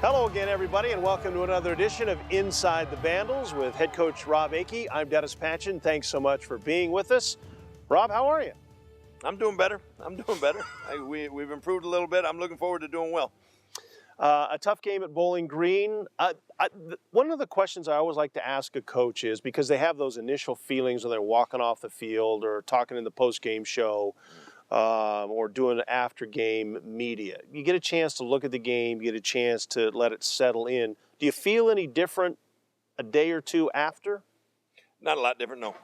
Hello again, everybody, and welcome to another edition of Inside the Vandals with head coach Rob Akey. I'm Dennis Patchen. Thanks so much for being with us. Rob, how are you? I'm doing better. We've improved a little bit. I'm looking forward to doing well. A tough game at Bowling Green. One of the questions I always like to ask a coach is, because they have those initial feelings when they're walking off the field or talking in the post-game show, or doing after-game media. You get a chance to look at the game, you get a chance to let it settle in. Do you feel any different a day or two after? Not a lot different, no.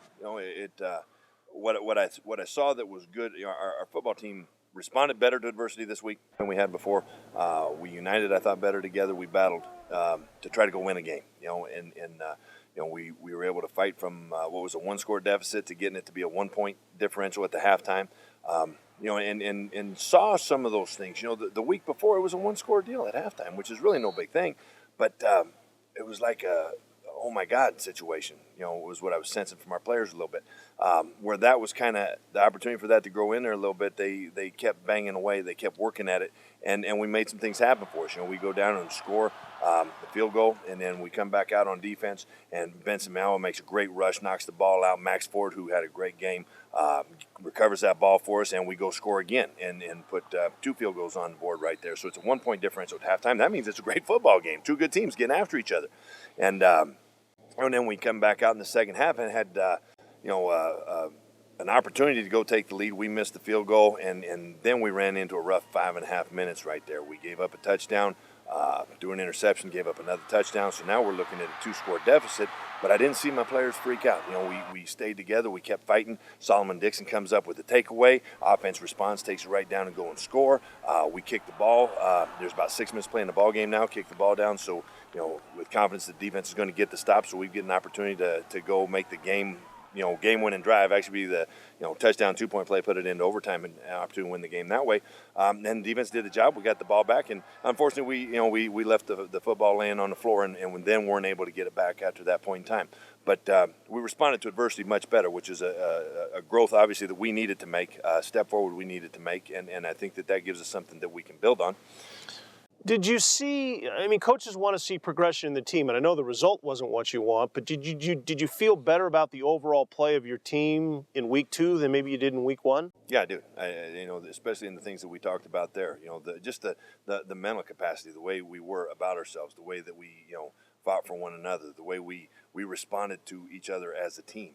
What I saw that was good. Our football team responded better to adversity this week than we had before. We united, I thought, better together. We battled to try to go win a game. We were able to fight from what was a one-score deficit to getting it to be a 1-point differential at the halftime. And saw some of those things. The week before it was a one-score deal at halftime, which is really no big thing, but it was like a oh my God situation. Was what I was sensing from our players a little bit. Where that was kind of the opportunity for that to grow in there a little bit. They kept banging away. They kept working at it, and we made some things happen for us. We go down and score the field goal, and then we come back out on defense, and Benson Mallow makes a great rush, knocks the ball out. Max Ford, who had a great game, recovers that ball for us, and we go score again and put 2 field goals on the board right there. So it's a 1-point differential at halftime. That means it's a great football game. 2 good teams getting after each other, and then we come back out in the second half and had an opportunity to go take the lead. We missed the field goal, and then we ran into a rough 5.5 minutes right there. We gave up a touchdown, threw an interception, gave up another touchdown. So now we're looking at a 2-score deficit. But I didn't see my players freak out. We stayed together. We kept fighting. Solomon Dixon comes up with the takeaway. Offense response, takes it right down and go and score. We kick the ball. There's about 6 minutes playing the ball game now. Kick the ball down. So, with confidence, the defense is going to get the stop. So we get an opportunity to go make the game. Game-winning drive, actually be the, touchdown 2-point play, put it into overtime and opportunity to win the game that way. And the defense did the job. We got the ball back, and unfortunately, we left the football laying on the floor, and then weren't able to get it back after that point in time. But we responded to adversity much better, which is a growth, obviously, that we needed to make, a step forward we needed to make, and I think that gives us something that we can build on. Did you see, coaches want to see progression in the team, and I know the result wasn't what you want, but did you feel better about the overall play of your team in week 2 than maybe you did in week 1? Yeah, I do. Especially in the things that we talked about there. The mental capacity, the way we were about ourselves, the way that we, fought for one another, the way we responded to each other as a team.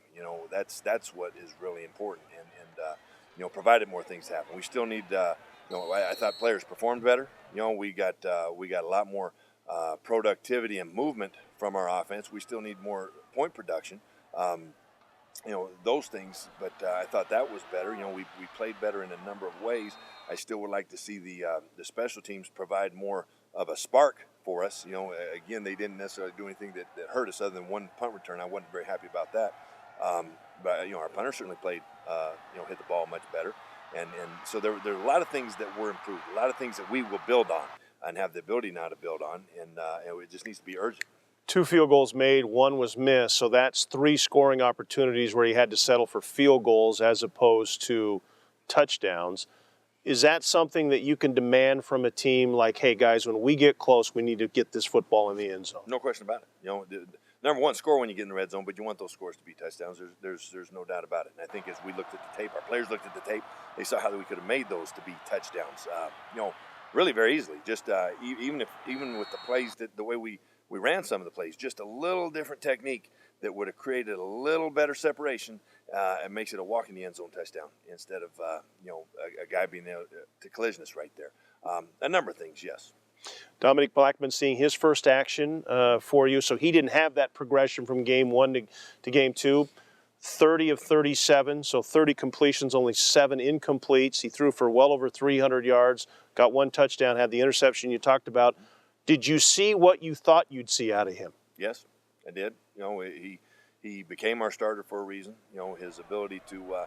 That's what is really important, and provided more things happen. We still need. I thought players performed better. We got a lot more productivity and movement from our offense. We still need more point production. Those things. But I thought that was better. We played better in a number of ways. I still would like to see the special teams provide more of a spark for us. Again, they didn't necessarily do anything that hurt us other than one punt return. I wasn't very happy about that. But our punter certainly played, hit the ball much better. And so there are a lot of things that were improved, a lot of things that we will build on and have the ability now to build on, and it just needs to be urgent. 2 field goals made, 1 was missed, so that's 3 scoring opportunities where you had to settle for field goals as opposed to touchdowns. Is that something that you can demand from a team like, hey, guys, when we get close, we need to get this football in the end zone? No question about it. Number one, score when you get in the red zone, but you want those scores to be touchdowns. There's no doubt about it. And I think as we looked at the tape, our players looked at the tape, they saw how we could have made those to be touchdowns. Really very easily. Just even with the plays, the way we ran some of the plays, just a little different technique that would have created a little better separation and makes it a walk in the end zone touchdown instead of a guy being able to collisionist right there. A number of things, yes. Dominic Plaquemine seeing his first action for you, so he didn't have that progression from game 1 to game 2. 30 of 37, so 30 completions, only 7 incompletes. He threw for well over 300 yards, got 1 touchdown, had the interception you talked about. Did you see what you thought you'd see out of him? Yes, I did. He became our starter for a reason. His ability to,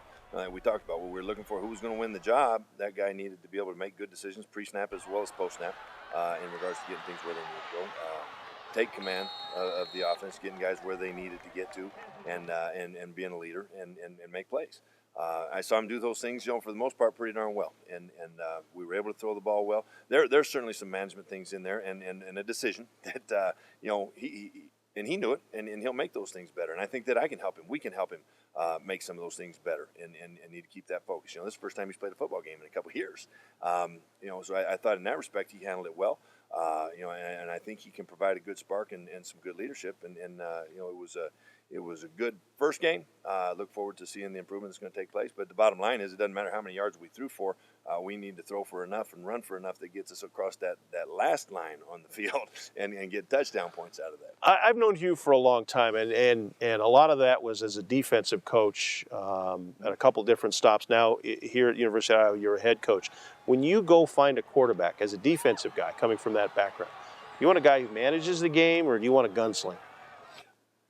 we talked about what we were looking for, who was going to win the job. That guy needed to be able to make good decisions pre-snap as well as post-snap in regards to getting things where they need to go. Take command of the offense, getting guys where they needed to get to, and being a leader and make plays. I saw him do those things, for the most part, pretty darn well, and we were able to throw the ball well. There's certainly some management things in there, and a decision that he knew it, and he'll make those things better. And I think that I can help him. We can help him make some of those things better, and need to keep that focus. This is the first time he's played a football game in a couple of years. So I thought in that respect he handled it well. And I think he can provide a good spark and some good leadership. And it was a good first game. Look forward to seeing the improvement that's going to take place. But the bottom line is, it doesn't matter how many yards we threw for. We need to throw for enough and run for enough that gets us across that last line on the field and get touchdown points out of that. I've known Hugh for a long time, and a lot of that was as a defensive coach at a couple different stops. Now here at University of Iowa, you're a head coach. When you go find a quarterback as a defensive guy coming from that background, you want a guy who manages the game, or do you want a gunslinger?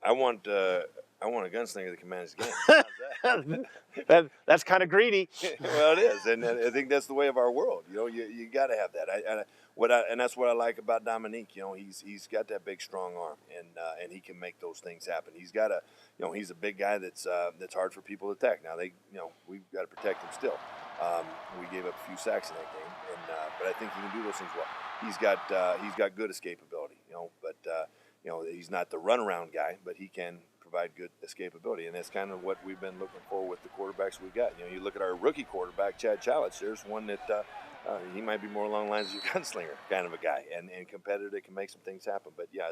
I want a gunslinger that can manage the game. How's that? That's kind of greedy. Well, it is, and I think that's the way of our world. You got to have that. And that's what I like about Dominic. He's got that big, strong arm, and he can make those things happen. He's got he's a big guy that's hard for people to attack. Now we've got to protect him still. We gave up a few sacks in that game, but I think he can do those things well. He's got good escapability. He's not the runaround guy, but he can provide good escapability, and that's kind of what we've been looking for with the quarterbacks we've got. You look at our rookie quarterback, Chad Chalich. There's one that he might be more along the lines of your gunslinger kind of a guy, and competitor that can make some things happen. But yeah,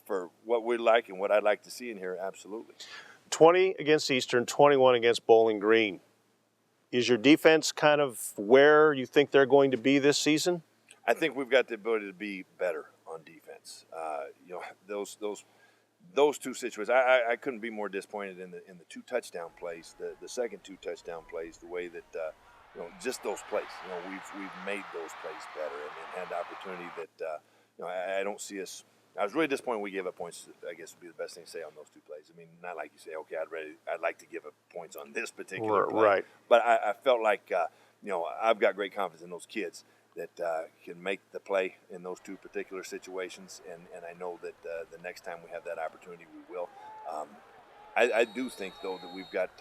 for what we like and what I'd like to see in here, absolutely. 20 against Eastern, 21 against Bowling Green. Is your defense kind of where you think they're going to be this season? I think we've got the ability to be better on defense. Those two situations, I couldn't be more disappointed in the two touchdown plays, the second two touchdown plays, the way that just those plays. We've made those plays better and had the opportunity that I don't see us. I was really disappointed we gave up points. I guess would be the best thing to say on those two plays. I mean, not like you say, okay, I'd like to give up points on this particular play. Right. But I felt like I've got great confidence in those kids that can make the play in those two particular situations, and I know that the next time we have that opportunity, we will. I do think, though, that we've got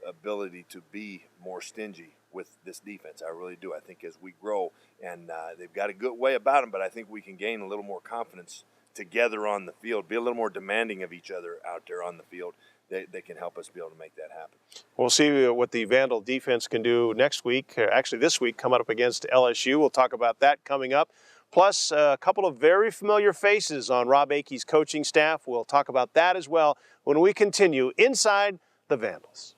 ability to be more stingy with this defense. I really do. I think as we grow, and they've got a good way about them, but I think we can gain a little more confidence together on the field, be a little more demanding of each other out there on the field. They can help us be able to make that happen. We'll see what the Vandal defense can do next week, actually this week, coming up against LSU. We'll talk about that coming up. Plus, a couple of very familiar faces on Rob Akey's coaching staff. We'll talk about that as well when we continue inside the Vandals.